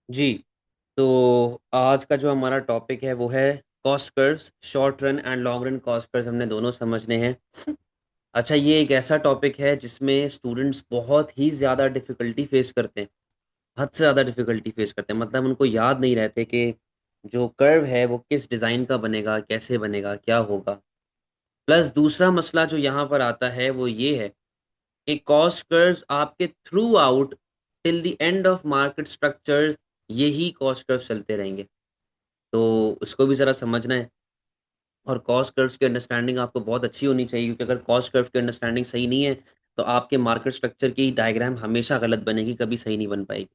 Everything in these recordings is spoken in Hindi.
जी। तो आज का जो हमारा टॉपिक है वो है cost curves. Short run and long run cost curves हमने दोनों समझने हैं। अच्छा, ये एक ऐसा टॉपिक है जिसमें स्टूडेंट्स बहुत ही ज़्यादा डिफ़िकल्टी फेस करते हैं। हद से ज़्यादा डिफ़िकल्टी फेस करते हैं, मतलब उनको याद नहीं रहते कि जो कर्व है वो किस डिज़ाइन का बनेगा, कैसे बनेगा, क्या होगा। प्लस दूसरा मसला जो यहाँ पर आता है वो ये है कि कॉस्ट कर्व्स आपके through out till the end of market structure यही कॉस्ट कर्व चलते रहेंगे। तो उसको भी ज़रा समझना है। और कॉस्ट कर्व्स की अंडरस्टैंडिंग आपको बहुत अच्छी होनी चाहिए, क्योंकि अगर कॉस्ट कर्व की अंडरस्टैंडिंग सही नहीं है तो आपके मार्केट स्ट्रक्चर की डायग्राम हमेशा गलत बनेगी, कभी सही नहीं बन पाएगी।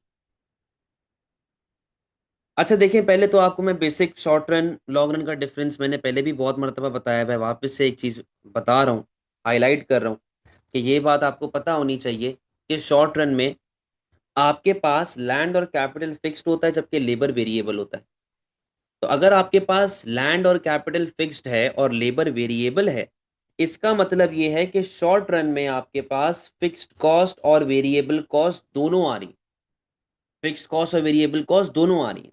अच्छा देखिए, पहले तो आपको मैं basic short run long run का डिफरेंस मैंने पहले भी बहुत मरतबा बताया है, वापस से एक चीज़ बता रहा हूँ, हाईलाइट कर रहा हूँ कि ये बात आपको पता होनी चाहिए कि शॉर्ट रन में आपके पास लैंड और कैपिटल फिक्स्ड होता है जबकि लेबर वेरिएबल होता है। तो अगर आपके पास लैंड और कैपिटल फिक्स्ड है और लेबर वेरिएबल है, इसका मतलब ये है कि शॉर्ट रन में आपके पास फिक्स्ड कॉस्ट और वेरिएबल कॉस्ट दोनों आ रही, फिक्स्ड कॉस्ट और वेरिएबल कॉस्ट दोनों आ रही है।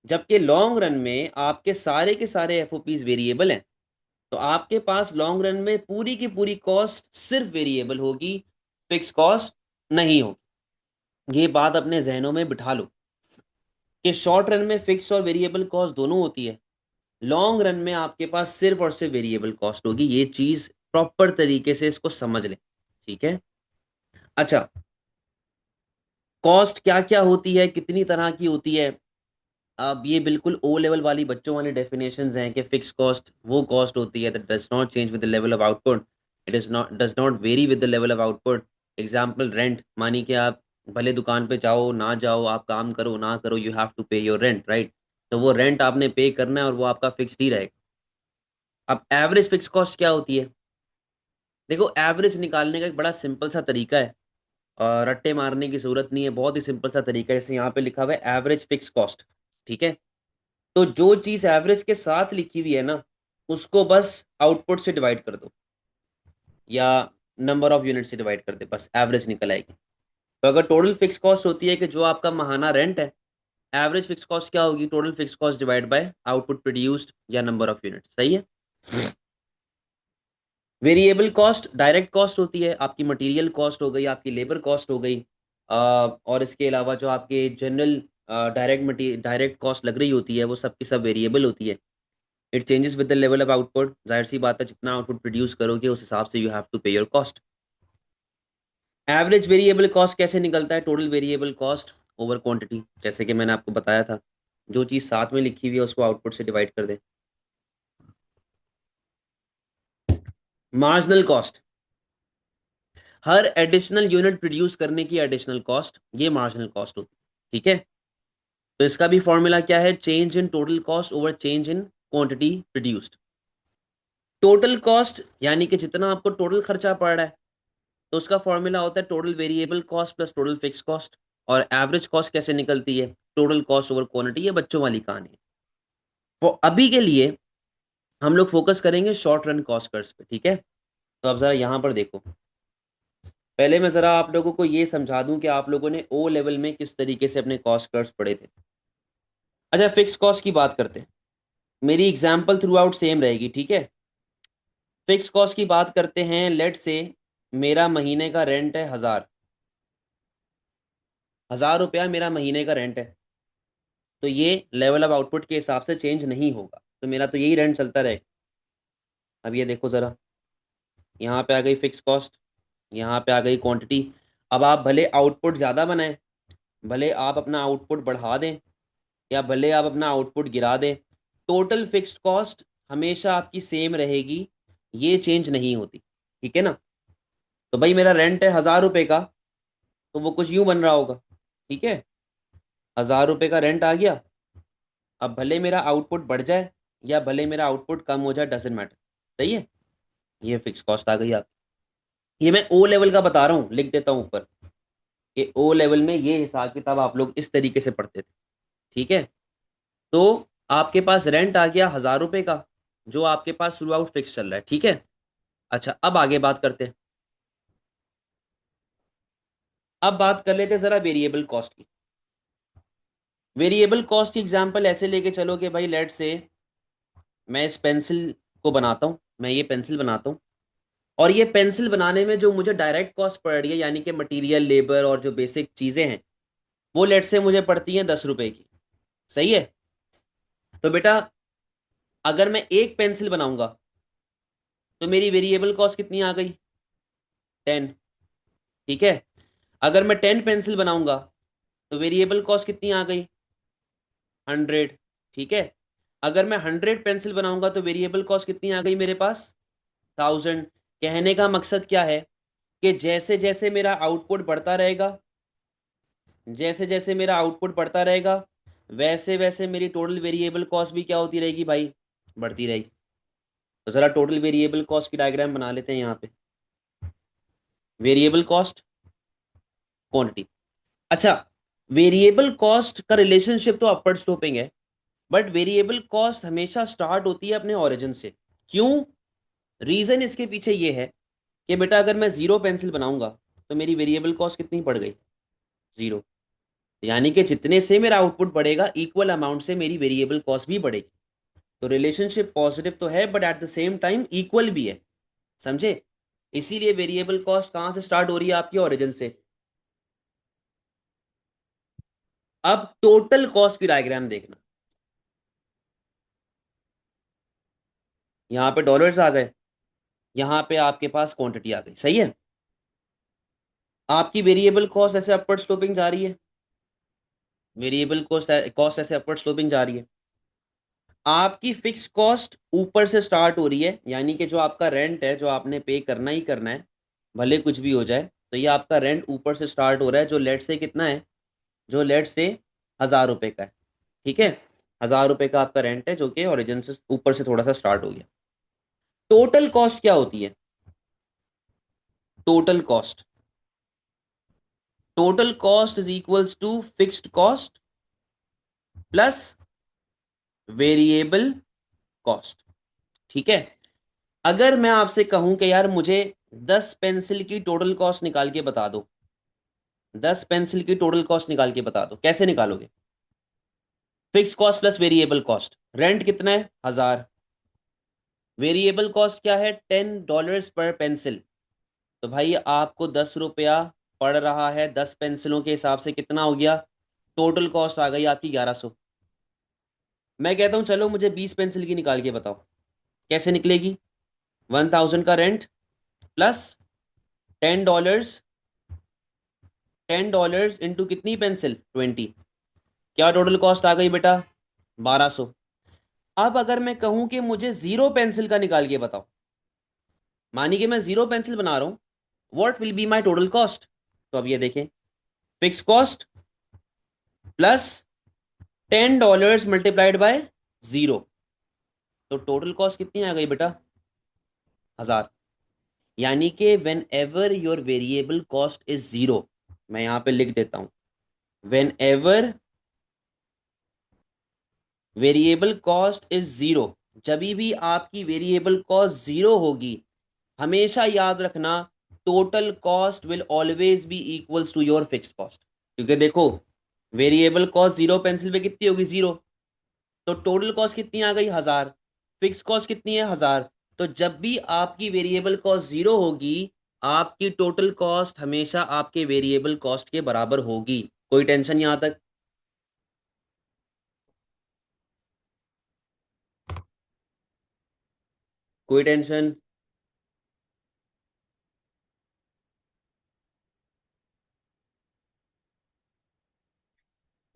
जबकि लॉन्ग रन में आपके सारे एफओपीज वेरिएबल हैं। तो आपके पास लॉन्ग रन में पूरी की पूरी कॉस्ट सिर्फ वेरिएबल होगी, फिक्स कॉस्ट नहीं होगी। ये बात अपने जहनों में बिठा लो कि शॉर्ट रन में फिक्स और वेरिएबल कॉस्ट दोनों होती है, लॉन्ग रन में आपके पास सिर्फ और सिर्फ वेरिएबल कॉस्ट होगी। ये चीज प्रॉपर तरीके से इसको समझ लें, ठीक है। अच्छा, कॉस्ट क्या क्या होती है, कितनी तरह की होती है। अब ये बिल्कुल ओ लेवल वाली बच्चों वाली डेफिनेशंस हैं कि फिक्स कॉस्ट वो कॉस्ट होती है that does not change with the level of output, it is not does not very with the level of output. Example rent, मानी कि आप भले दुकान पे जाओ ना जाओ, आप काम करो ना करो, यू हैव टू पे योर रेंट, राइट। तो वो रेंट आपने पे करना है और वो आपका फिक्स्ड ही रहेगा। अब एवरेज फिक्स कॉस्ट क्या होती है? देखो, एवरेज निकालने का एक बड़ा सिंपल सा तरीका है, और रट्टे मारने की जरूरत नहीं है, बहुत ही सिंपल सा तरीका है। जैसे यहाँ पे लिखा हुआ है एवरेज फिक्स कॉस्ट, ठीक है। तो जो चीज एवरेज के साथ लिखी हुई है ना, उसको बस आउटपुट से डिवाइड कर दो या नंबर ऑफ यूनिट से डिवाइड कर दे, बस एवरेज निकल आएगी। तो अगर टोटल फिक्स कॉस्ट होती है कि जो आपका माहाना रेंट है, एवरेज फिक्स कॉस्ट क्या होगी? Total fix cost divide by output produced या नंबर ऑफ यूनिट, सही है। वेरिएबल कॉस्ट डायरेक्ट कॉस्ट होती है, आपकी मटेरियल कॉस्ट हो गई, आपकी लेबर कॉस्ट हो गई, और इसके अलावा जो आपके जनरल डायरेक्ट कॉस्ट लग रही होती है वो सब की सब वेरिएबल होती है। It changes with the level of output, जाहिर सी बात है जितना आउटपुट प्रोड्यूस करोगे उस हिसाब से यू हैव टू पे your cost. Average variable cost कैसे निकलता है? Total variable cost over quantity, जैसे कि मैंने आपको बताया था, जो चीज़ साथ में लिखी हुई है उसको आउटपुट से डिवाइड कर दे। मार्जिनल कॉस्ट, हर एडिशनल यूनिट प्रोड्यूस करने की एडिशनल कॉस्ट, ये मार्जिनल कॉस्ट होती है, ठीक है। तो इसका भी फॉर्मूला क्या है? Change in total cost over change in quantity produced. Total cost यानी कि जितना आपको टोटल खर्चा पड़ रहा है, तो उसका फॉर्मूला होता है total variable cost plus total fix cost. और एवरेज कॉस्ट कैसे निकलती है? Total cost over quantity. ये बच्चों वाली कहानी है। तो अभी के लिए हम लोग फोकस करेंगे शॉर्ट रन कॉस्ट कर्व्स पे, ठीक है। तो अब जरा यहाँ पर देखो, पहले मैं जरा आप लोगों को ये समझा दूं कि आप लोगों ने ओ लेवल में किस तरीके से अपने कॉस्ट कर्व्स पढ़े थे। अच्छा, फिक्स कॉस्ट की बात करते हैं। मेरी एग्जांपल थ्रू आउट सेम रहेगी, ठीक है। फिक्स कॉस्ट की बात करते हैं। लेट से मेरा महीने का रेंट है 1000, 1000 रुपया मेरा महीने का रेंट है। तो ये लेवल ऑफ आउटपुट के हिसाब से चेंज नहीं होगा, तो मेरा तो यही रेंट चलता रहेगा। अब ये देखो जरा, यहाँ पे आ गई फिक्स कॉस्ट, यहाँ पे आ गई क्वांटिटी। अब आप भले आउटपुट ज़्यादा बनाएं, भले आप अपना आउटपुट बढ़ा दें, या भले आप अपना आउटपुट गिरा दें, टोटल फिक्स्ड कॉस्ट हमेशा आपकी सेम रहेगी, ये चेंज नहीं होती, ठीक है ना। तो भाई मेरा रेंट है 1000 रुपये का, तो वो कुछ यूं बन रहा होगा, ठीक है। 1000 रुपये का रेंट आ गया। अब भले मेरा आउटपुट बढ़ जाए या भले मेरा आउटपुट कम हो जाए, डजेंट मैटर, सही है। ये फिक्स कॉस्ट आ गई आप। ये मैं ओ लेवल का बता रहा हूँ, लिख देता हूँ ऊपर कि ओ लेवल में ये हिसाब किताब आप लोग इस तरीके से पढ़ते थे, ठीक है। तो आपके पास रेंट आ गया 1000 रुपये का, जो आपके पास थ्रू आउट फिक्स चल रहा है, ठीक है। अच्छा, अब आगे बात करते हैं। अब बात कर लेते हैं जरा वेरिएबल कॉस्ट की। वेरिएबल कॉस्ट की एग्जांपल ऐसे लेके चलो कि भाई लेट से मैं इस पेंसिल को बनाता हूँ, मैं ये पेंसिल बनाता हूँ, और ये पेंसिल बनाने में जो मुझे डायरेक्ट कॉस्ट पड़ रही है यानी कि मटेरियल, लेबर और जो बेसिक चीज़ें हैं, वो लेट से मुझे पड़ती हैं 10 रुपए की। सही है। तो बेटा अगर मैं एक पेंसिल बनाऊंगा तो मेरी वेरिएबल कॉस्ट कितनी आ गई? 10। ठीक है। अगर मैं 10 पेंसिल बनाऊंगा तो वेरिएबल कॉस्ट कितनी आ गई? 100। ठीक है। अगर मैं 100 पेंसिल बनाऊंगा तो वेरिएबल कॉस्ट कितनी आ गई मेरे पास? 1000। कहने का मकसद क्या है कि जैसे जैसे मेरा आउटपुट बढ़ता रहेगा, जैसे जैसे मेरा आउटपुट बढ़ता रहेगा, वैसे वैसे मेरी टोटल वेरिएबल कॉस्ट भी क्या होती रहेगी भाई? बढ़ती रहेगी। तो जरा टोटल वेरिएबल कॉस्ट की डायग्राम बना लेते हैं यहाँ पे। Variable cost, quantity. अच्छा, वेरिएबल कॉस्ट का रिलेशनशिप तो अपवर्ड स्लोपिंग है, बट वेरिएबल कॉस्ट हमेशा स्टार्ट होती है अपने ओरिजिन से। क्यों? रीजन इसके पीछे ये है कि बेटा अगर मैं 0 पेंसिल बनाऊंगा तो मेरी वेरिएबल कॉस्ट कितनी पड़ गई? 0। यानी कि जितने से मेरा आउटपुट बढ़ेगा इक्वल अमाउंट से मेरी वेरिएबल कॉस्ट भी बढ़ेगी। तो रिलेशनशिप पॉजिटिव तो है but at the same time equal भी है। समझे? इसीलिए वेरिएबल कॉस्ट कहां से स्टार्ट हो रही है? आपकी ओरिजिन से। अब टोटल कॉस्ट की डायग्राम देखना। यहां पे डॉलर्स आ गए, यहां पे आपके पास क्वांटिटी आ गई। सही है। आपकी वेरिएबल कॉस्ट ऐसे अपवर्ड स्लोपिंग जा रही है, वेरिएबल कॉस्ट कॉस्ट ऐसे अपवर्ड स्लोपिंग जा रही है। आपकी फिक्स कॉस्ट ऊपर से स्टार्ट हो रही है, यानी कि जो आपका रेंट है, जो आपने पे करना ही करना है, भले कुछ भी हो जाए, तो ये आपका रेंट ऊपर से स्टार्ट हो रहा है, जो लेट से कितना है? जो लेट से 1000 रुपए का है। ठीक है। 1000 रुपए का आपका रेंट है, जो कि ओरिजिन से ऊपर से थोड़ा सा स्टार्ट हो गया। टोटल कॉस्ट क्या होती है? Total cost, total cost is equals to fixed cost plus variable cost. ठीक है। अगर मैं आपसे कहूं कि यार मुझे 10 पेंसिल की टोटल कॉस्ट निकाल के बता दो, 10 पेंसिल की टोटल कॉस्ट निकाल के बता दो, कैसे निकालोगे? Fix cost plus variable cost. Rent कितना है? 1000। वेरिएबल कॉस्ट क्या है? $10 पर पेंसिल। तो भाई आपको 10 रुपया पड़ रहा है 10 पेंसिलों के हिसाब से, कितना हो गया? टोटल कॉस्ट आ गई आपकी 1100। मैं कहता हूं चलो मुझे 20 पेंसिल की निकाल के बताओ, कैसे निकलेगी? 1000 का रेंट प्लस $10, $10 इंटू कितनी पेंसिल? 20। क्या टोटल कॉस्ट आ गई बेटा? 1200। अब अगर मैं कहूं कि मुझे 0 पेंसिल का निकाल के बताओ, मानिए कि मैं 0 पेंसिल बना रहा हूं, what will be my total cost? तो अब ये देखें, fix cost plus $10 multiplied by 0, तो टोटल कॉस्ट कितनी आ गई बेटा? 1000। यानी कि when ever your variable cost is 0, मैं यहां पे लिख देता हूं, when ever variable cost is 0, जब भी आपकी वेरिएबल कॉस्ट 0 होगी, हमेशा याद रखना total cost will always be equals to your fixed cost. क्योंकि देखो, वेरिएबल कॉस्ट 0 पेंसिल पे कितनी होगी? 0। तो टोटल कॉस्ट कितनी आ गई? 1000। फिक्स कॉस्ट कितनी है? 1000। तो जब भी आपकी वेरिएबल कॉस्ट 0 होगी, आपकी टोटल कॉस्ट हमेशा आपके वेरिएबल कॉस्ट के बराबर होगी। कोई टेंशन यहां तक? कोई टेंशन?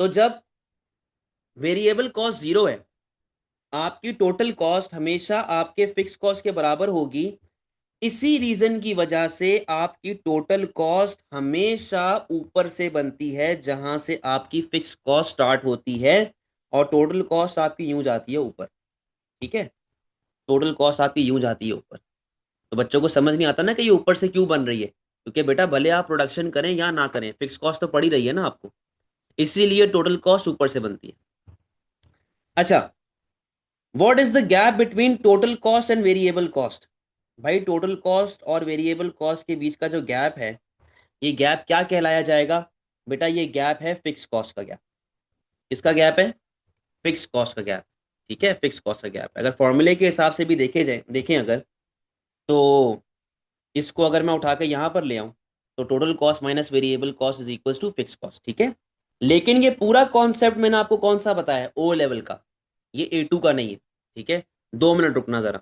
तो जब वेरिएबल कॉस्ट 0 है, आपकी टोटल कॉस्ट हमेशा आपके फिक्स कॉस्ट के बराबर होगी। इसी रीजन की वजह से आपकी टोटल कॉस्ट हमेशा ऊपर से बनती है, जहां से आपकी फिक्स कॉस्ट स्टार्ट होती है, और टोटल कॉस्ट आपकी यूं जाती है ऊपर। ठीक है। टोटल कॉस्ट आपकी यूं जाती है ऊपर। तो बच्चों को समझ नहीं आता ना कि ये ऊपर से क्यों बन रही है, क्योंकि बेटा भले आप प्रोडक्शन करें या ना करें, फिक्स कॉस्ट तो पड़ी रही है ना आपको, इसीलिए टोटल कॉस्ट ऊपर से बनती है। अच्छा, what is the gap between total cost and variable cost? भाई टोटल कॉस्ट और वेरिएबल कॉस्ट के बीच का जो गैप है, ये गैप क्या कहलाया जाएगा? बेटा ये गैप है फिक्स कॉस्ट का गैप। किसका गैप है? फिक्स कॉस्ट का गैप। ठीक है, फिक्स कॉस्ट का गैप। अगर फॉर्मूले के हिसाब से भी देखे जाए, देखें अगर, तो इसको अगर मैं उठा के यहाँ पर ले आऊँ, तो total cost minus variable cost is equal to fix cost. ठीक है, लेकिन ये पूरा कॉन्सेप्ट मैंने आपको कौन सा बताया है? ओ लेवल का, ये A2 का नहीं है। ठीक है, 2 मिनट रुकना जरा।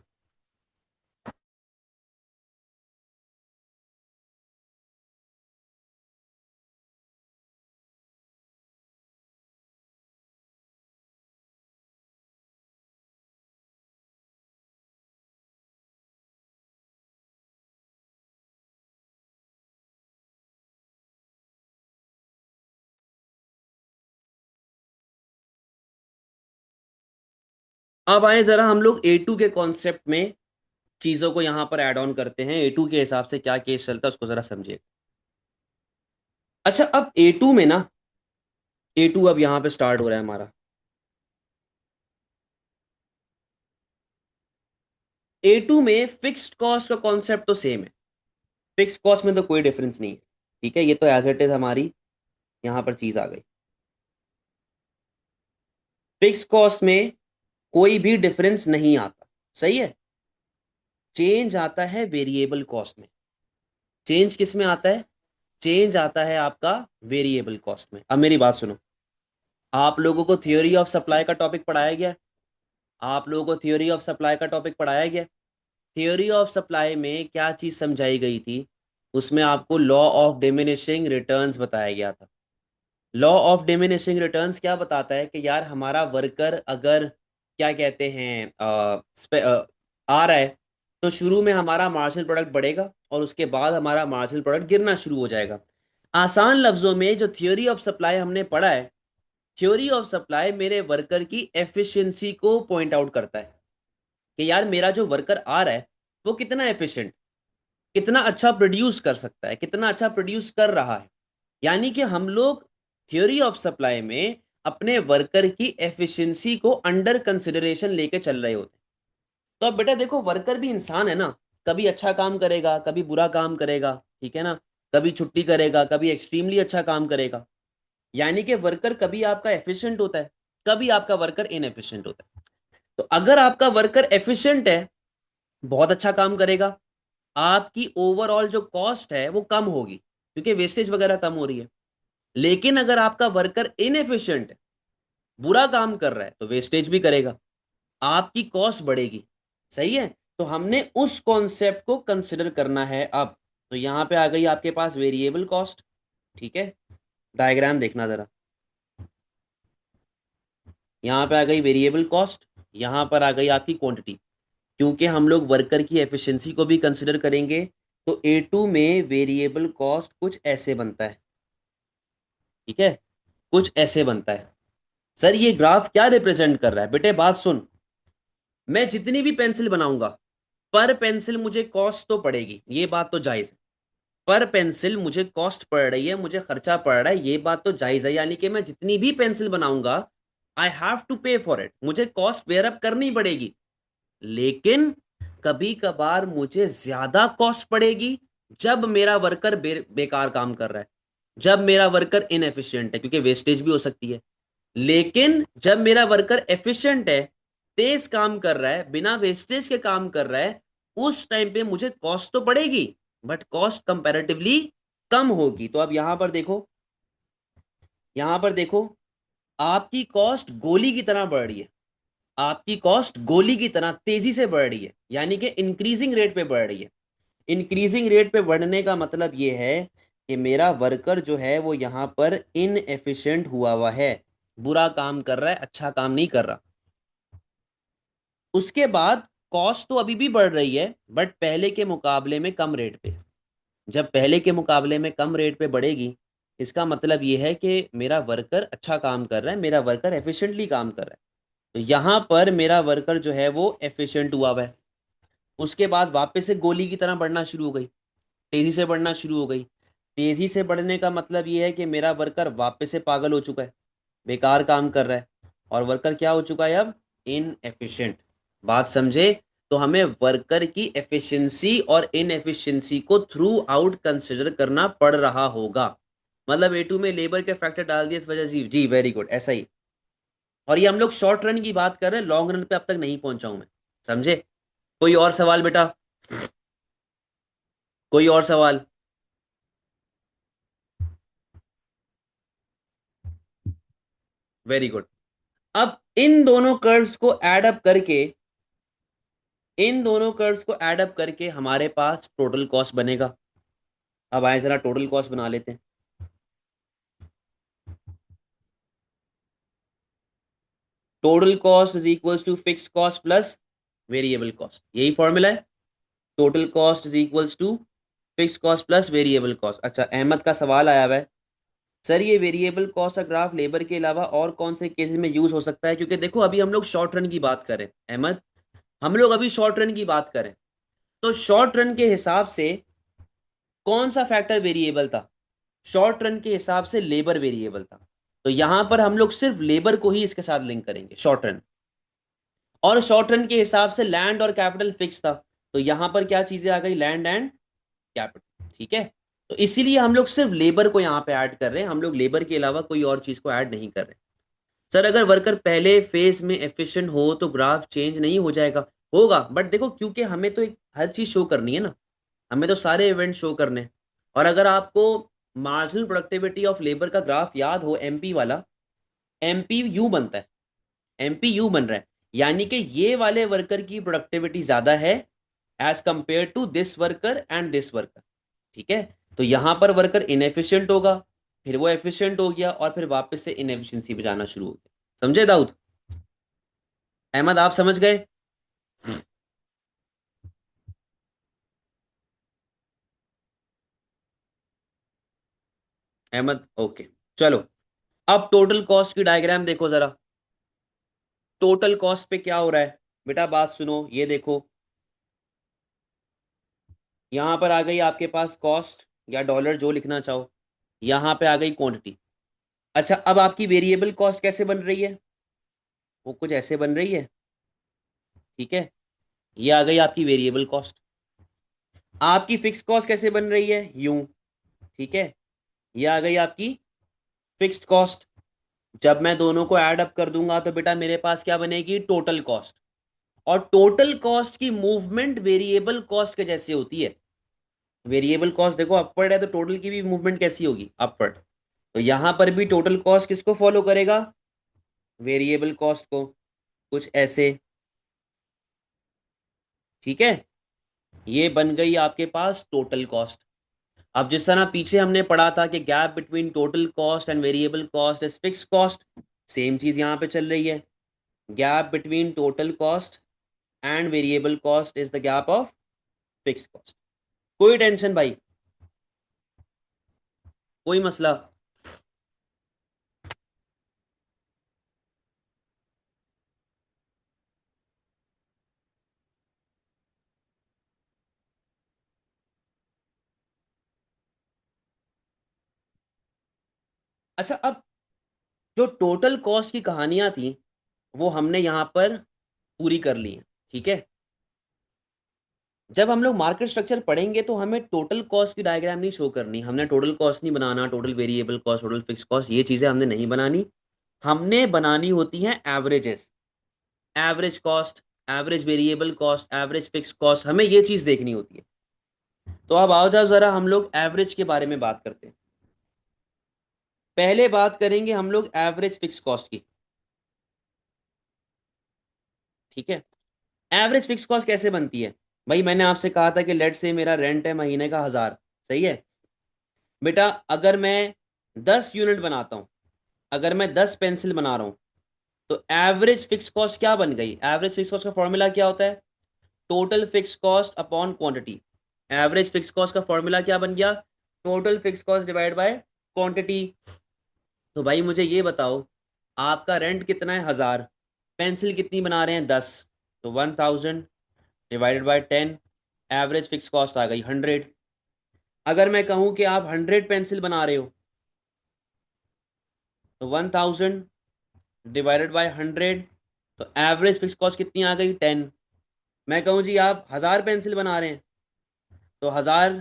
अब आए जरा हम लोग A2 के कॉन्सेप्ट में, चीजों को यहां पर ऐड ऑन करते हैं। A2 के हिसाब से क्या केस चलता है उसको जरा समझिए। अच्छा, अब A2 में ना, A2 अब यहां पे स्टार्ट हो रहा है हमारा। A2 में फिक्स्ड कॉस्ट का कॉन्सेप्ट तो सेम है, फिक्स कॉस्ट में तो कोई डिफरेंस नहीं है। ठीक है, ये तो एज इट इज हमारी यहां पर चीज आ गई। फिक्स कॉस्ट में कोई भी डिफरेंस नहीं आता, सही है। चेंज आता है वेरिएबल कॉस्ट में। चेंज किस में आता है? चेंज आता है आपका वेरिएबल कॉस्ट में। अब मेरी बात सुनो, आप लोगों को थ्योरी ऑफ सप्लाई का टॉपिक पढ़ाया गया? आप लोगों को थ्योरी ऑफ सप्लाई का टॉपिक पढ़ाया गया? थ्योरी ऑफ सप्लाई में क्या चीज समझाई गई थी? उसमें आपको लॉ ऑफ डिमिनिशिंग रिटर्न्स बताया गया था। लॉ ऑफ डिमिनिशिंग रिटर्न्स क्या बताता है कि यार हमारा वर्कर अगर, क्या कहते हैं, आ रहा है, तो शुरू में हमारा मार्जिनल प्रोडक्ट बढ़ेगा और उसके बाद हमारा मार्जिनल प्रोडक्ट गिरना शुरू हो जाएगा। आसान लफ्जों में जो थ्योरी ऑफ सप्लाई हमने पढ़ा है, थ्योरी ऑफ सप्लाई मेरे वर्कर की एफिशिएंसी को पॉइंट आउट करता है कि यार मेरा जो वर्कर आ रहा है वो कितना एफिशिएंट, कितना अच्छा प्रोड्यूस कर सकता है, कितना अच्छा प्रोड्यूस कर रहा है। यानी कि हम लोग थ्योरी ऑफ सप्लाई में अपने वर्कर की एफिशिएंसी को अंडर कंसिडरेशन लेके चल रहे होते हैं। तो अब बेटा देखो, वर्कर भी इंसान है ना, कभी अच्छा काम करेगा, कभी बुरा काम करेगा, ठीक है ना, कभी छुट्टी करेगा, कभी एक्सट्रीमली अच्छा काम करेगा। यानी कि वर्कर कभी आपका एफिशिएंट होता है, कभी आपका वर्कर इनएफिशिएंट होता है। तो अगर आपका वर्कर एफिशिएंट है, बहुत अच्छा काम करेगा, आपकी ओवरऑल जो कॉस्ट है वो कम होगी, क्योंकि वेस्टेज वगैरह कम हो रही है। लेकिन अगर आपका वर्कर इनएफिशिएंट है, बुरा काम कर रहा है, तो वेस्टेज भी करेगा, आपकी कॉस्ट बढ़ेगी। सही है, तो हमने उस कॉन्सेप्ट को कंसिडर करना है अब। तो यहां पे आ गई आपके पास वेरिएबल कॉस्ट। ठीक है, डायग्राम देखना जरा। यहां पे आ गई वेरिएबल कॉस्ट, यहां पर आ गई आपकी क्वांटिटी। क्योंकि हम लोग वर्कर की एफिशिएंसी को भी कंसिडर करेंगे, तो A2 में वेरिएबल कॉस्ट कुछ ऐसे बनता है। ठीक है, कुछ ऐसे बनता है। सर ये ग्राफ क्या रिप्रेजेंट कर रहा है? बेटे बात सुन, मैं जितनी भी पेंसिल बनाऊंगा, पर पेंसिल मुझे कॉस्ट तो पड़ेगी, ये बात तो जायज है। पर पेंसिल मुझे कॉस्ट पड़ रही है, मुझे खर्चा पड़ रहा है, ये बात तो जायज है। यानी कि मैं जितनी भी पेंसिल बनाऊंगा, आई हैव टू पे फॉर इट, मुझे कॉस्ट बेयर अप करनी पड़ेगी। लेकिन कभी कभार मुझे ज्यादा कॉस्ट पड़ेगी जब मेरा वर्कर बेकार काम कर रहा है, जब मेरा वर्कर इनएफिशिएंट है, क्योंकि वेस्टेज भी हो सकती है। लेकिन जब मेरा वर्कर एफिशिएंट है, तेज काम कर रहा है, बिना वेस्टेज के काम कर रहा है, उस टाइम पे मुझे कॉस्ट तो पड़ेगी, बट कॉस्ट कंपैरेटिवली कम होगी। तो अब यहां पर देखो, यहां पर देखो, आपकी कॉस्ट गोली की तरह बढ़ रही है, आपकी कॉस्ट गोली की तरह तेजी से बढ़ रही है, यानी कि इंक्रीजिंग रेट पे बढ़ रही है। इंक्रीजिंग रेट पे बढ़ने का मतलब ये है कि मेरा वर्कर जो है वो यहां पर इनएफिशिएंट हुआ हुआ है, बुरा काम कर रहा है, अच्छा काम नहीं कर रहा। उसके बाद कॉस्ट तो अभी भी बढ़ रही है, बट पहले के मुकाबले में कम रेट पे। जब पहले के मुकाबले में कम रेट पे बढ़ेगी, इसका मतलब ये है कि मेरा वर्कर अच्छा काम कर रहा है, मेरा वर्कर एफिशिएंटली काम कर रहा है। तो यहाँ पर मेरा वर्कर जो है वो एफिशिएंट हुआ हुआ है। उसके बाद वापस से गोली की तरह बढ़ना शुरू हो गई, तेजी से बढ़ना शुरू हो गई। तेजी से बढ़ने का मतलब ये है कि मेरा वर्कर वापस से पागल हो चुका है, बेकार काम कर रहा है, और वर्कर क्या हो चुका है अब? इनएफिशिएंट। बात समझे? तो हमें वर्कर की एफिशिएंसी और इनएफिशिएंसी को थ्रू आउट कंसिडर करना पड़ रहा होगा। मतलब A2 में लेबर के फैक्टर डाल दिए इस वजह, जी जी वेरी गुड, ऐसा ही। और ये हम लोग शॉर्ट रन की बात कर रहे हैं, लॉन्ग रन पे अब तक नहीं पहुंचा हूं मैं। समझे? कोई और सवाल बेटा? कोई और सवाल? Very good. अब इन दोनों कर्व्स को ऐड अप करके, इन दोनों कर्व्स को ऐड अप करके हमारे पास टोटल कॉस्ट बनेगा। अब आए जरा टोटल कॉस्ट बना लेते हैं। Total cost is equals to fix cost plus variable cost, यही फॉर्मूला है। Total cost is equals to fix cost plus variable cost. अच्छा, अहमद का सवाल आया हुआ है, सर ये वेरिएबल कॉस्ट का ग्राफ लेबर के अलावा और कौन से केसेस में यूज हो सकता है? क्योंकि देखो अभी हम लोग शॉर्ट रन की बात करें अहमद, हम लोग अभी शॉर्ट रन की बात करें, तो शॉर्ट रन के हिसाब से कौन सा फैक्टर वेरिएबल था? शॉर्ट रन के हिसाब से लेबर वेरिएबल था। तो यहां पर हम लोग सिर्फ लेबर को ही इसके साथ लिंक करेंगे, शॉर्ट रन। और शॉर्ट रन के हिसाब से लैंड और कैपिटल फिक्स था, तो यहां पर क्या चीजें आ गई? Land and capital. ठीक है, तो इसीलिए हम लोग सिर्फ लेबर को यहां पे ऐड कर रहे हैं, हम लोग लेबर के अलावा कोई और चीज को ऐड नहीं कर रहे। सर अगर वर्कर पहले फेज में एफिशिएंट हो तो ग्राफ चेंज नहीं हो जाएगा? होगा, बट देखो क्योंकि हमें तो एक हर चीज शो करनी है ना, हमें तो सारे इवेंट शो करने हैं। और अगर आपको मार्जिनल प्रोडक्टिविटी ऑफ लेबर का ग्राफ याद हो, एमपी वाला, एमपी यू बनता है, एमपी यू बन रहा है, यानी कि ये वाले वर्कर की प्रोडक्टिविटी ज्यादा है as compared to this worker and this worker. ठीक है, तो यहां पर वर्कर इनएफिशिएंट होगा, फिर वो एफिशिएंट हो गया और फिर वापस से इनएफिशिएंसी पे जाना शुरू हो गया। समझे दाऊद? अहमद आप समझ गए? अहमद ओके। चलो, अब टोटल कॉस्ट की डायग्राम देखो जरा। टोटल कॉस्ट पे क्या हो रहा है बेटा? बात सुनो, ये देखो, यहां पर आ गई आपके पास कॉस्ट या डॉलर, जो लिखना चाहो। यहां पे आ गई क्वांटिटी। अच्छा, अब आपकी वेरिएबल कॉस्ट कैसे बन रही है? वो कुछ ऐसे बन रही है। ठीक है, ये आ गई आपकी वेरिएबल कॉस्ट। आपकी फिक्स कॉस्ट कैसे बन रही है? यूं। ठीक है, ये आ गई आपकी फिक्स्ड कॉस्ट। जब मैं दोनों को ऐड अप कर दूंगा तो बेटा मेरे पास क्या बनेगी? Total cost. और टोटल कॉस्ट की मूवमेंट वेरिएबल कॉस्ट के जैसे होती है। वेरिएबल कॉस्ट देखो अपवर्ड है, तो टोटल की भी मूवमेंट कैसी होगी? अपवर्ड। तो यहां पर भी टोटल कॉस्ट किसको फॉलो करेगा? वेरिएबल कॉस्ट को, कुछ ऐसे। ठीक है, ये बन गई आपके पास टोटल कॉस्ट। अब जिस तरह पीछे हमने पढ़ा था कि gap between total cost and variable cost is fix cost, same चीज यहां पे चल रही है। Gap between total cost and variable cost is the gap of fix cost. कोई टेंशन भाई? कोई मसला? अच्छा, अब जो टोटल कॉस्ट की कहानियां थी वो हमने यहां पर पूरी कर ली हैं। ठीक है, जब हम लोग मार्केट स्ट्रक्चर पढ़ेंगे तो हमें टोटल कॉस्ट की डायग्राम नहीं शो करनी, हमने टोटल कॉस्ट नहीं बनाना, total variable cost, total fix cost, ये चीजें हमने नहीं बनानी। हमने बनानी होती हैं averages, average cost, average variable cost, average fix cost, हमें ये चीज देखनी होती है। तो अब आओ जाओ जरा हम लोग एवरेज के बारे में बात करते हैं। पहले बात करेंगे हम लोग एवरेज फिक्स कॉस्ट की। ठीक है, एवरेज फिक्स कॉस्ट कैसे बनती है? भाई मैंने आपसे कहा था कि लेट से मेरा रेंट है महीने का 1000, सही है बेटा? अगर मैं 10 यूनिट बनाता हूं, अगर मैं 10 पेंसिल बना रहा हूं, तो एवरेज फिक्स कॉस्ट क्या बन गई? एवरेज फिक्स कॉस्ट का फॉर्मूला क्या होता है? Total fix cost upon quantity. Average fix cost का फॉर्मूला क्या बन गया? Total fix cost divide by quantity. तो भाई मुझे ये बताओ, आपका रेंट कितना है? 1000। पेंसिल कितनी बना रहे हैं? 10। तो 1000 divided by 10, average fix cost आ गई 100। अगर मैं कहूं कि आप 100 पेंसिल बना रहे हो, तो 1000 डिवाइडेड बाय 100, तो एवरेज फिक्स कॉस्ट कितनी आ गई? 10। मैं कहूं जी आप 1000 पेंसिल बना रहे हैं, तो 1000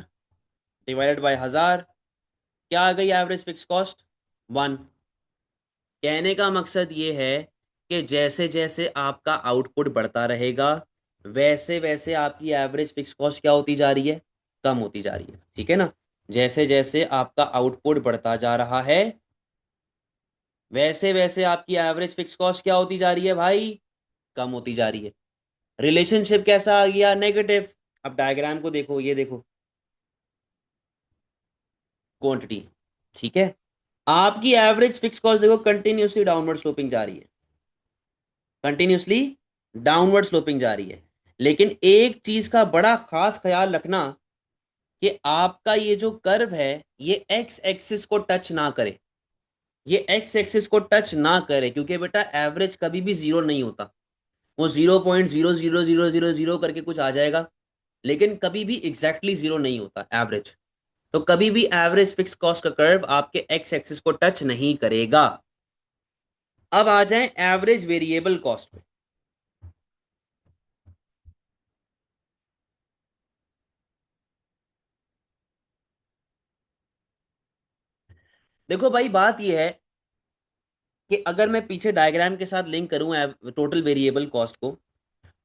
डिवाइडेड बाय 1000, क्या आ गई एवरेज फिक्स कॉस्ट? 1। कहने का मकसद ये है कि जैसे जैसे आपका आउटपुट बढ़ता रहेगा वैसे वैसे आपकी एवरेज फिक्स कॉस्ट क्या होती जा रही है, कम होती जा रही है, ठीक है ना। जैसे जैसे आपका आउटपुट बढ़ता जा रहा है वैसे वैसे आपकी एवरेज फिक्स कॉस्ट क्या होती जा रही है भाई, कम होती जा रही है। रिलेशनशिप कैसा आ गया, नेगेटिव। अब डायग्राम को देखो, ये देखो क्वांटिटी, ठीक है। आपकी एवरेज फिक्स कॉस्ट देखो कंटिन्यूसली डाउनवर्ड स्लोपिंग जा रही है, कंटिन्यूसली डाउनवर्ड स्लोपिंग जा रही है। लेकिन एक चीज का बड़ा खास ख्याल रखना कि आपका ये जो कर्व है ये एक्स एक्सिस को टच ना करे, ये एक्स एक्सिस को टच ना करे, क्योंकि बेटा एवरेज कभी भी जीरो नहीं होता। वो 0.00000 करके कुछ आ जाएगा, लेकिन कभी भी एग्जैक्टली जीरो नहीं होता एवरेज। तो कभी भी एवरेज फिक्स कॉस्ट का कर्व आपके एक्स एक्सिस को टच नहीं करेगा। अब आ जाएं एवरेज वेरिएबल कॉस्ट पे। देखो भाई बात यह है कि अगर मैं पीछे डायग्राम के साथ लिंक करूं टोटल वेरिएबल कॉस्ट को,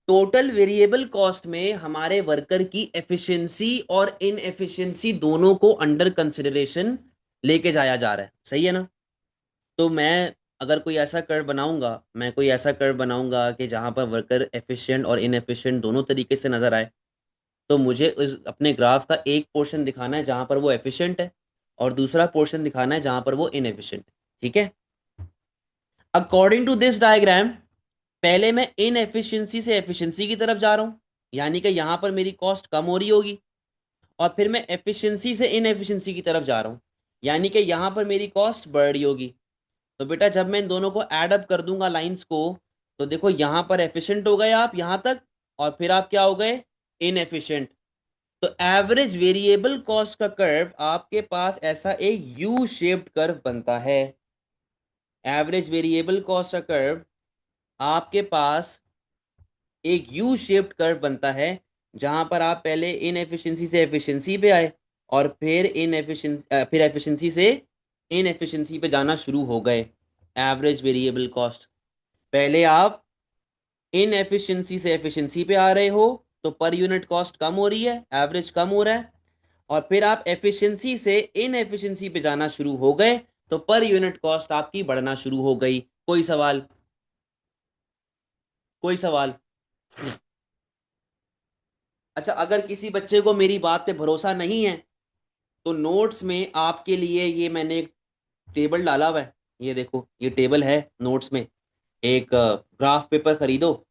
टोटल वेरिएबल कॉस्ट में हमारे वर्कर की एफिशिएंसी और इनएफिशिएंसी दोनों को अंडर कंसिडरेशन लेके जाया जा रहा है, सही है ना। तो मैं अगर कोई ऐसा कर्व बनाऊंगा, मैं कोई ऐसा कर्व बनाऊंगा कि जहां पर वर्कर एफिशिएंट और इनएफिशिएंट दोनों तरीके से नजर आए, तो मुझे उस अपने ग्राफ का एक पोर्शन दिखाना है जहां पर वो एफिशिएंट है और दूसरा पोर्शन दिखाना है जहां पर वो इनएफिशिएंट है, ठीक है। अकॉर्डिंग टू दिस डायग्राम पहले मैं इनएफिशिएंसी से एफिशिएंसी की तरफ जा रहा हूं, यानी कि यहां पर मेरी कॉस्ट कम हो रही होगी, और फिर मैं एफिशिएंसी से इनएफिशिएंसी की तरफ जा रहा हूं, यानी कि यहां पर मेरी कॉस्ट बढ़ रही होगी। तो बेटा जब मैं इन दोनों को ऐड अप कर दूंगा लाइंस को, तो देखो यहां पर एफिशिएंट हो गए आप यहां तक, और फिर आप क्या हो गए, इनएफिशिएंट। तो एवरेज वेरिएबल कॉस्ट का कर्व आपके पास ऐसा एक यू शेप्ड कर्व बनता है। एवरेज वेरिएबल कॉस्ट का कर्व आपके पास एक यू शेप्ड कर्व बनता है, जहां पर आप पहले इनएफिशिएंसी से एफिशिएंसी पे आए और फिर फिर एफिशिएंसी से इनएफिशिएंसी पे जाना शुरू हो गए। एवरेज वेरिएबल कॉस्ट, पहले आप इनएफिशिएंसी से एफिशिएंसी पे आ रहे हो तो पर यूनिट कॉस्ट कम हो रही है, एवरेज कम हो रहा है, और फिर आप एफिशिएंसी से इनएफिशिएंसी पे जाना शुरू हो गए तो पर यूनिट कॉस्ट आपकी बढ़ना शुरू हो गई। कोई सवाल, कोई सवाल। अच्छा, अगर किसी बच्चे को मेरी बात पे भरोसा नहीं है तो नोट्स में आपके लिए ये मैंने एक टेबल डाला हुआ है, ये देखो ये टेबल है नोट्स में। एक ग्राफ पेपर खरीदो,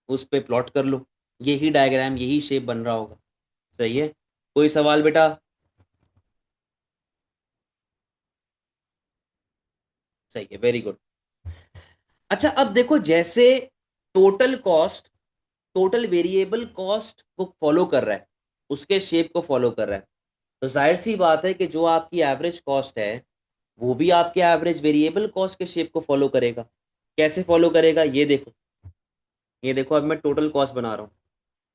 उस पे प्लॉट कर लो, यही डायग्राम यही शेप बन रहा होगा, सही है। कोई सवाल बेटा, सही है, वेरी गुड। अच्छा अब देखो जैसे total cost total variable cost को फॉलो कर रहा है, उसके शेप को फॉलो कर रहा है, तो जाहिर सी बात है कि जो आपकी एवरेज कॉस्ट है वो भी आपके एवरेज वेरिएबल कॉस्ट के शेप को फॉलो करेगा। कैसे फॉलो करेगा, ये देखो, ये देखो अब मैं टोटल कॉस्ट बना रहा हूँ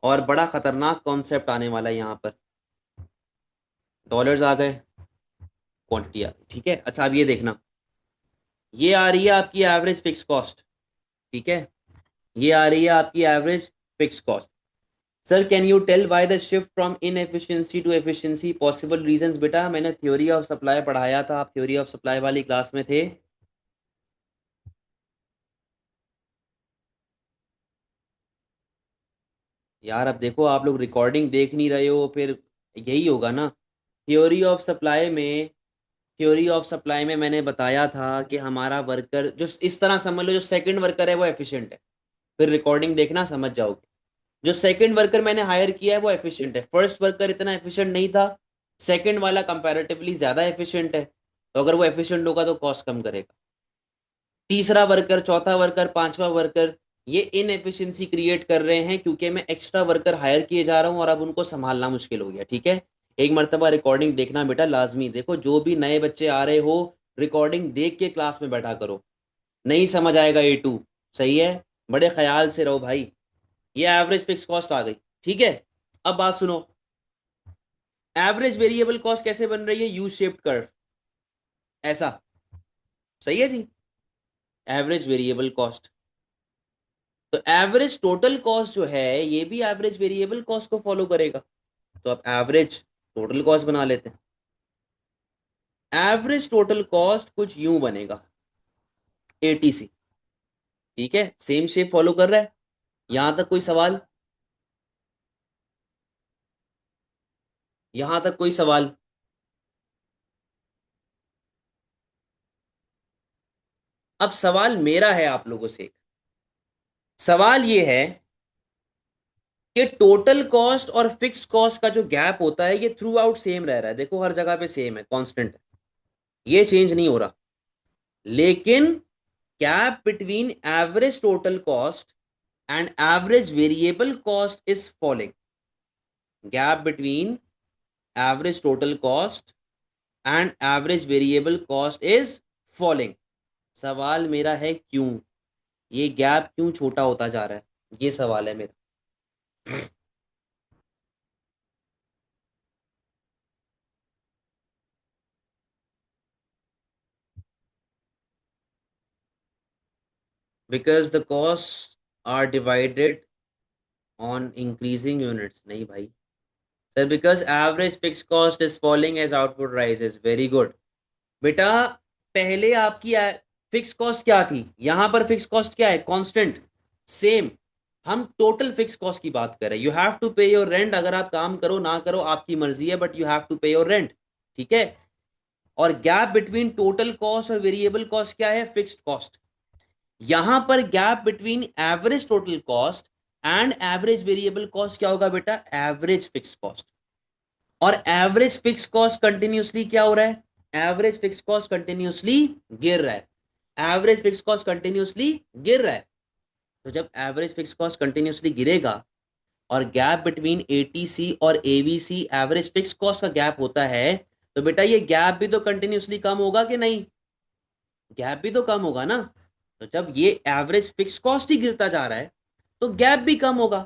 और बड़ा खतरनाक कॉन्सेप्ट आने वाला है यहाँ पर। डॉलर्स आ गए, क्वांटिटी आ गई, ठीक है। अच्छा अब ये देखना, ये आ रही है आपकी एवरेज फिक्स कॉस्ट, ठीक है, ये आ रही है आपकी average fix cost. Sir can you tell why the shift from inefficiency to efficiency, possible reasons. बेटा मैंने थ्योरी ऑफ सप्लाई पढ़ाया था, आप थ्योरी ऑफ सप्लाई वाली क्लास में थे। यार अब देखो आप लोग रिकॉर्डिंग देख नहीं रहे हो, फिर यही होगा ना। थ्योरी ऑफ सप्लाई में थ्योरी ऑफ सप्लाई में मैंने बताया था कि हमारा वर्कर जो इस तरह समझ लो, जो सेकंड वर्कर है वो एफिशिएंट है, फिर रिकॉर्डिंग देखना समझ जाओगे। जो सेकंड वर्कर मैंने हायर किया है वो एफिशिएंट है, फर्स्ट वर्कर इतना एफिशिएंट नहीं था, सेकंड वाला कंपैरेटिवली ज्यादा एफिशिएंट है, तो अगर वो एफिशिएंट होगा तो कॉस्ट कम करेगा। तीसरा वर्कर, चौथा वर्कर, पांचवा वर्कर, ये इनएफिशिएंसी क्रिएट कर रहे हैं क्योंकि मैं एक्स्ट्रा वर्कर हायर किए जा रहा हूं और अब उनको संभालना मुश्किल हो गया, ठीक है। एक मर्तबा रिकॉर्डिंग देखना बेटा लाजमी, देखो जो भी नए बच्चे आ रहे हो रिकॉर्डिंग देख के क्लास में बैठा करो, नहीं समझ आएगा A2, सही है। बड़े ख्याल से रहो भाई। ये एवरेज फिक्स कॉस्ट आ गई, ठीक है। अब बात सुनो, एवरेज वेरिएबल कॉस्ट कैसे बन रही है, यू शेप्ड कर्व, ऐसा, सही है जी। एवरेज वेरिएबल कॉस्ट, तो एवरेज टोटल कॉस्ट जो है ये भी एवरेज वेरिएबल कॉस्ट को फॉलो करेगा। तो आप एवरेज टोटल कॉस्ट बना लेते हैं। एवरेज टोटल कॉस्ट कुछ यूं बनेगा, एटीसी। ठीक है, सेम शेप फॉलो कर रहा है। यहां तक कोई सवाल? यहां तक कोई सवाल? अब सवाल मेरा है आप लोगों से। सवाल ये है कि टोटल कॉस्ट और फिक्स कॉस्ट का जो गैप होता है ये थ्रू आउट सेम रह रहा है। देखो हर जगह पे सेम है, कांस्टेंट है, ये चेंज नहीं हो रहा। लेकिन gap between average total cost and average variable cost is falling. Gap between average total cost and average variable cost is falling. सवाल मेरा है क्यों? ये गैप क्यों छोटा होता जा रहा है, ये सवाल है मेरा। Because the cost are divided on increasing units. नहीं भाई sir, because average fix cost is falling as output rises. Very good बेटा। पहले आपकी फिक्स कॉस्ट क्या थी? यहां पर फिक्स कॉस्ट क्या है? Constant, same. हम टोटल फिक्स कॉस्ट की बात कर रहे हैं। यू हैव टू पे योर रेंट, अगर आप काम करो ना करो आपकी मर्जी है, बट यू हैव टू पे योर रेंट। ठीक है। और गैप बिटवीन टोटल कॉस्ट और वेरिएबल कॉस्ट क्या है? Fixed cost. यहां पर gap between average total cost and average variable cost क्या होगा बेटा? Average fix cost. और एवरेज फिक्स कॉस्ट कंटिन्यूसली क्या हो रहा है? एवरेज फिक्स कॉस्ट कंटिन्यूसली गिर रहा है। एवरेज फिक्स कॉस्ट कंटिन्यूसली गिर रहा है। तो जब एवरेज फिक्स कॉस्ट कंटिन्यूसली गिरेगा और गैप बिटवीन एटीसी और एवीसी एवरेज फिक्स कॉस्ट का गैप होता है, तो बेटा ये गैप भी तो कंटिन्यूसली कम होगा कि नहीं? गैप भी तो कम होगा ना। तो जब ये एवरेज फिक्स कॉस्ट ही गिरता जा रहा है तो गैप भी कम होगा।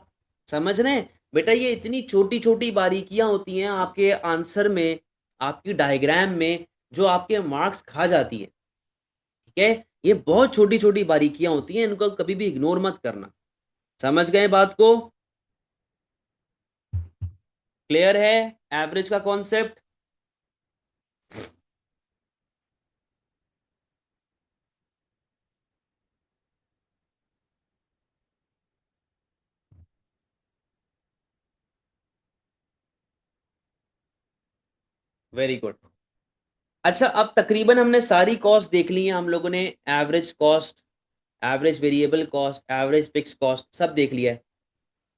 समझ रहे हैं बेटा? ये इतनी छोटी छोटी बारीकियां होती हैं आपके आंसर में, आपकी डायग्राम में, जो आपके मार्क्स खा जाती है। ठीक है, ये बहुत छोटी छोटी बारीकियां होती हैं, इनको कभी भी इग्नोर मत करना। समझ गए बात को? क्लियर है एवरेज का कॉन्सेप्ट? Very good. अच्छा, अब तकरीबन हमने सारी कॉस्ट देख ली है हम लोगों ने। Average cost, average variable cost, average fix cost सब देख लिया है।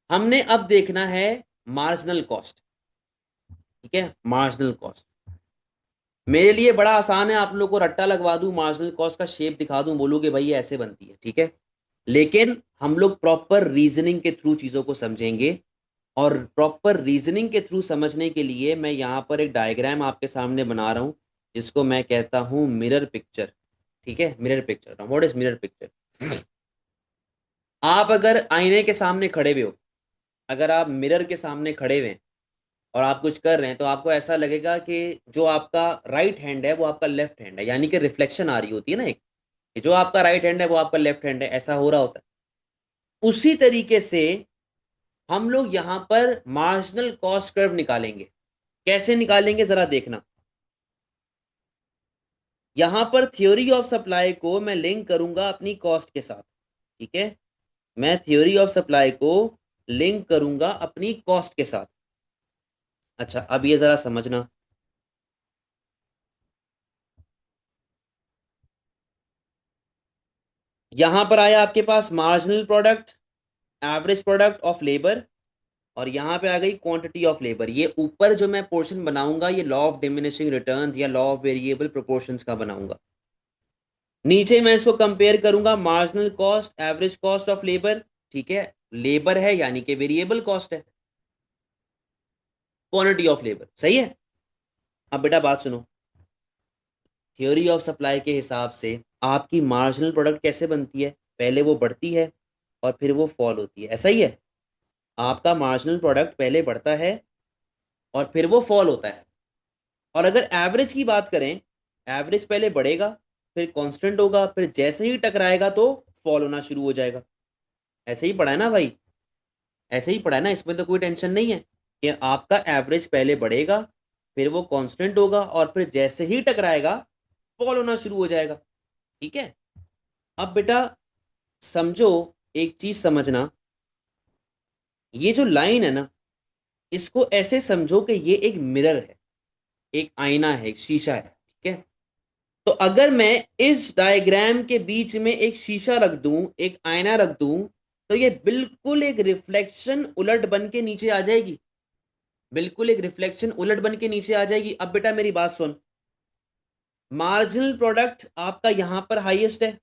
हमने अब देखना है मार्जिनल कॉस्ट। ठीक है, मार्जिनल कॉस्ट मेरे लिए बड़ा आसान है। आप लोगों को रट्टा लगवा दूं, मार्जिनल कॉस्ट का शेप दिखा दूं, बोलोगे भाई ये ऐसे बनती है। ठीक है, लेकिन हम लोग प्रॉपर रीजनिंग के थ्रू चीजों को समझेंगे। और प्रॉपर रीजनिंग के थ्रू समझने के लिए मैं यहाँ पर एक डायग्राम आपके सामने बना रहा हूँ, जिसको मैं कहता हूँ मिरर पिक्चर। ठीक है, mirror picture. What is mirror picture? आप अगर आईने के सामने खड़े हुए हो, अगर आप मिरर के सामने खड़े हुए हैं और आप कुछ कर रहे हैं, तो आपको ऐसा लगेगा कि जो आपका राइट हैंड है वो आपका लेफ्ट हैंड है, यानी कि रिफ्लेक्शन आ रही होती है ना एक, कि जो आपका राइट हैंड है वो आपका लेफ्ट हैंड है, ऐसा हो रहा होता है। उसी तरीके से हम लोग यहां पर मार्जिनल कॉस्ट कर्व निकालेंगे। कैसे निकालेंगे जरा देखना। यहां पर थ्योरी ऑफ सप्लाई को मैं लिंक करूंगा अपनी कॉस्ट के साथ। ठीक है, मैं थ्योरी ऑफ सप्लाई को लिंक करूंगा अपनी कॉस्ट के साथ। अच्छा, अब ये जरा समझना। यहां पर आया आपके पास marginal product, average product of labour, और यहां पे आ गई क्वांटिटी ऑफ लेबर। ये ऊपर जो मैं पोर्शन बनाऊंगा ये लॉ ऑफ डिमिनिशिंग रिटर्न्स या लॉ ऑफ वेरिएबल प्रोपोर्शंस का बनाऊंगा। नीचे मैं इसको कंपेयर करूंगा marginal cost, average cost of labour. ठीक है, लेबर है यानी कि वेरिएबल कॉस्ट है, क्वांटिटी ऑफ लेबर। सही है। अब बेटा बात सुनो। थ्योरी ऑफ सप्लाई के हिसाब से आपकी मार्जिनल प्रोडक्ट कैसे बनती है? पहले वो बढ़ती है और फिर वो फॉल होती है, ऐसा ही है। आपका मार्जिनल प्रोडक्ट पहले बढ़ता है और फिर वो फॉल होता है। और अगर एवरेज की बात करें, एवरेज पहले बढ़ेगा, फिर कांस्टेंट होगा, फिर जैसे ही टकराएगा तो फॉल होना शुरू हो जाएगा। ऐसे ही पढ़ा है ना भाई, ऐसे ही पढ़ा है ना, इसमें तो कोई टेंशन नहीं है कि आपका एवरेज पहले बढ़ेगा, फिर वो कांस्टेंट होगा, और फिर जैसे ही टकराएगा फॉल होना शुरू हो जाएगा। ठीक है। अब बेटा समझो, एक चीज समझना, ये जो लाइन है ना, इसको ऐसे समझो कि ये एक मिरर है, एक आईना है, एक शीशा है। ठीक है। तो अगर मैं इस डायग्राम के बीच में एक शीशा रख दूं, एक आईना रख दूं, तो ये बिल्कुल एक रिफ्लेक्शन उलट बन के नीचे आ जाएगी, बिल्कुल एक रिफ्लेक्शन उलट बन के नीचे आ जाएगी। अब बेटा मेरी बात सुन, मार्जिनल प्रोडक्ट आपका यहां पर हाईएस्ट है,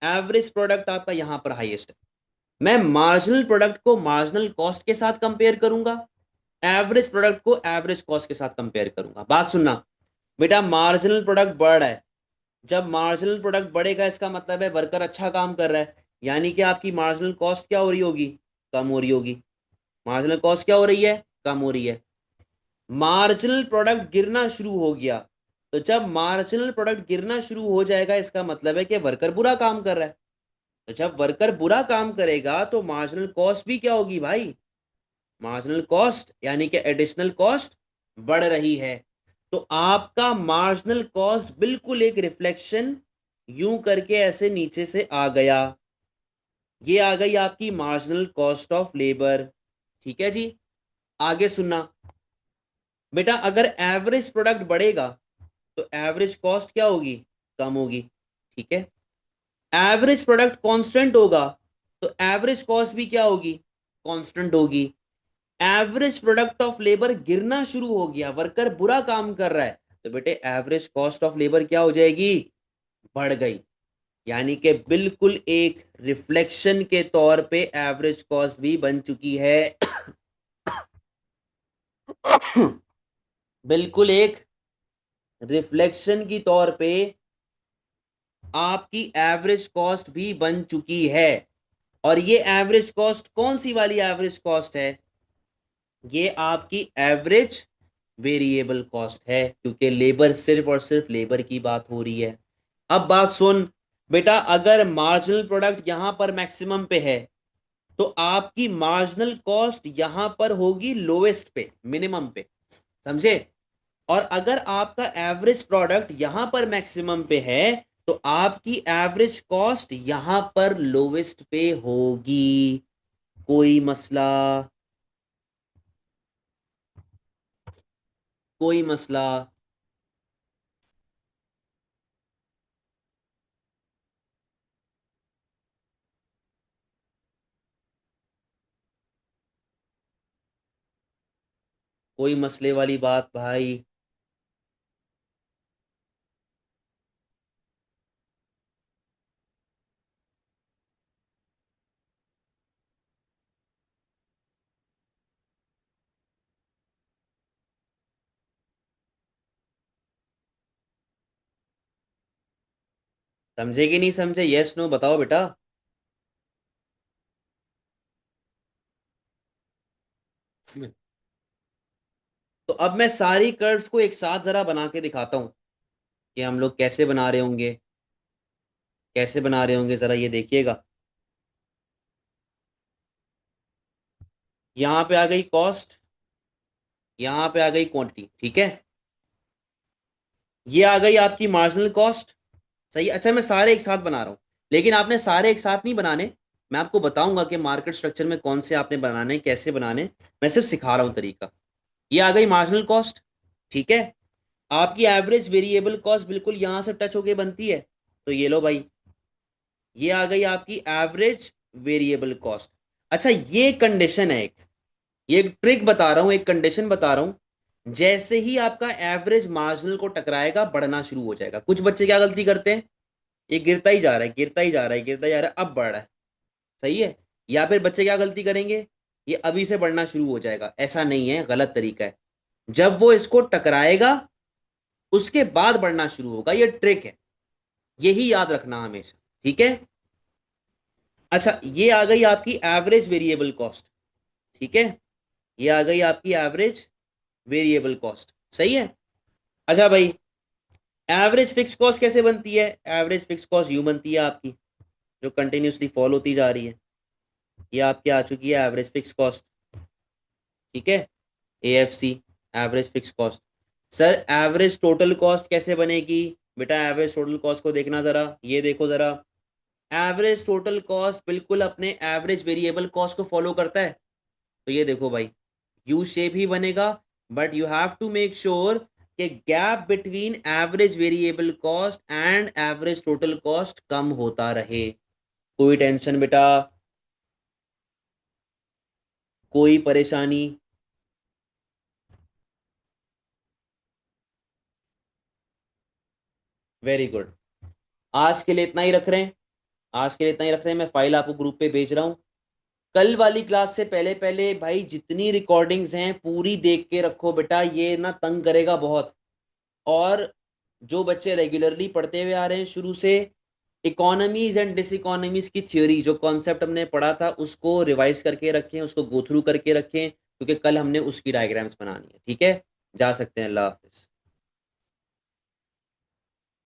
एवरेज प्रोडक्ट आपका यहां पर हाईएस्ट है। मैं मार्जिनल प्रोडक्ट को मार्जिनल कॉस्ट के साथ कंपेयर करूंगा, एवरेज प्रोडक्ट को एवरेज कॉस्ट के साथ कंपेयर करूंगा। बात सुनना बेटा, मार्जिनल प्रोडक्ट बढ़ रहा है, जब मार्जिनल प्रोडक्ट बढ़ेगा इसका मतलब है वर्कर अच्छा काम कर रहा है, यानी कि आपकी मार्जिनल कॉस्ट क्या हो रही होगी, कम हो रही होगी। मार्जिनल कॉस्ट क्या हो रही है, कम हो रही है। मार्जिनल प्रोडक्ट गिरना शुरू हो गया, तो जब मार्जिनल प्रोडक्ट गिरना शुरू हो जाएगा इसका मतलब है कि वर्कर बुरा काम कर रहा है। तो जब वर्कर बुरा काम करेगा तो मार्जिनल कॉस्ट भी क्या होगी भाई, मार्जिनल कॉस्ट यानी कि एडिशनल कॉस्ट बढ़ रही है। तो आपका मार्जिनल कॉस्ट बिल्कुल एक रिफ्लेक्शन यूं करके ऐसे नीचे से आ गया, ये आ गई आपकी मार्जिनल कॉस्ट ऑफ लेबर। ठीक है जी। आगे सुनना बेटा, अगर एवरेज प्रोडक्ट बढ़ेगा तो एवरेज कॉस्ट क्या होगी, कम होगी। ठीक है। एवरेज प्रोडक्ट कांस्टेंट होगा तो एवरेज कॉस्ट भी क्या होगी, कांस्टेंट होगी। एवरेज प्रोडक्ट ऑफ लेबर गिरना शुरू हो गया, वर्कर बुरा काम कर रहा है, तो बेटे एवरेज कॉस्ट ऑफ लेबर क्या हो जाएगी, बढ़ गई। यानी कि बिल्कुल एक रिफ्लेक्शन के तौर पे एवरेज कॉस्ट भी बन चुकी है। बिल्कुल एक रिफ्लेक्शन की तौर पे आपकी एवरेज कॉस्ट भी बन चुकी है। और ये एवरेज कॉस्ट कौन सी वाली एवरेज कॉस्ट है, ये आपकी एवरेज वेरिएबल कॉस्ट है, क्योंकि लेबर सिर्फ और सिर्फ लेबर की बात हो रही है। अब बात सुन बेटा, अगर मार्जिनल प्रोडक्ट यहां पर मैक्सिमम पे है तो आपकी मार्जिनल कॉस्ट यहां पर होगी लोएस्ट पे, मिनिमम पे, समझे। और अगर आपका एवरेज प्रोडक्ट यहां पर मैक्सिमम पे है तो आपकी एवरेज कॉस्ट यहां पर लोवेस्ट पे होगी। कोई मसला, कोई मसला। कोई मसले वाली बात भाई। समझे कि नहीं समझे, यस नो बताओ बेटा। तो अब मैं सारी कर्व्स को एक साथ जरा बना के दिखाता हूं कि हम लोग कैसे बना रहे होंगे, कैसे बना रहे होंगे, जरा ये देखिएगा। यहां पे आ गई कॉस्ट, यहां पे आ गई क्वांटिटी। ठीक है। ये आ गई आपकी मार्जिनल कॉस्ट। सही। अच्छा मैं सारे एक साथ बना रहा हूं, लेकिन आपने सारे एक साथ नहीं बनाने, मैं आपको बताऊंगा कि मार्केट स्ट्रक्चर में कौन से आपने बनाने, कैसे बनाने, मैं सिर्फ सिखा रहा हूं तरीका। ये आ गई मार्जिनल कॉस्ट। ठीक है। आपकी एवरेज वेरिएबल कॉस्ट बिल्कुल यहां से टच होके बनती है, तो ये लो भाई, ये आ गई आपकी एवरेज वेरिएबल कॉस्ट। अच्छा ये कंडीशन है एक, ये एक ट्रिक बता रहा हूं, एक कंडीशन बता रहा हूं, जैसे ही आपका एवरेज मार्जिनल को टकराएगा बढ़ना शुरू हो जाएगा। कुछ बच्चे क्या गलती करते हैं, ये गिरता ही जा रहा है, गिरता ही जा रहा है, गिरता ही जा रहा है, अब बढ़ रहा है। सही है। या फिर बच्चे क्या गलती करेंगे, ये अभी से बढ़ना शुरू हो जाएगा। ऐसा नहीं है, गलत तरीका है। जब वो इसको टकराएगा उसके बाद बढ़ना शुरू होगा, ये ट्रिक है, यही याद रखना हमेशा। ठीक है। अच्छा ये आ गई आपकी एवरेज वेरिएबल कॉस्ट। ठीक है। ये आ गई आपकी एवरेज वेरिएबल कॉस्ट। सही है। अच्छा भाई, एवरेज फिक्स कॉस्ट कैसे बनती है, एवरेज फिक्स कॉस्ट यूं बनती है आपकी, जो कंटिन्यूसली फॉल होती जा रही है। ये आपकी आ चुकी है एवरेज फिक्स कॉस्ट। ठीक है, AFC, average fix cost. Sir average total cost कैसे बनेगी? बेटा एवरेज टोटल कॉस्ट को देखना जरा, ये देखो जरा। एवरेज टोटल कॉस्ट बिल्कुल अपने एवरेज वेरिएबल कॉस्ट को फॉलो करता है। तो ये देखो भाई, यू शेप ही बनेगा, but you have to make sure कि gap between average variable cost and average total cost कम होता रहे। कोई टेंशन बेटा? कोई परेशानी? Very good. आज के लिए इतना ही रख रहे हैं। आज के लिए इतना ही रख रहे हैं, मैं फाइल आपको ग्रुप पे भेज रहा हूँ। कल वाली क्लास से पहले पहले भाई जितनी रिकॉर्डिंग्स हैं पूरी देख के रखो बेटा, ये ना तंग करेगा बहुत। और जो बच्चे रेगुलरली पढ़ते हुए आ रहे हैं शुरू से, इकोनॉमीज एंड डिस इकोनॉमीज की थ्योरी जो कॉन्सेप्ट हमने पढ़ा था उसको रिवाइज करके रखें, उसको गो थ्रू करके रखें, क्योंकि कल हमने उसकी डायग्राम्स बनानी है। ठीक है, जा सकते हैं। अल्लाह हाफिज।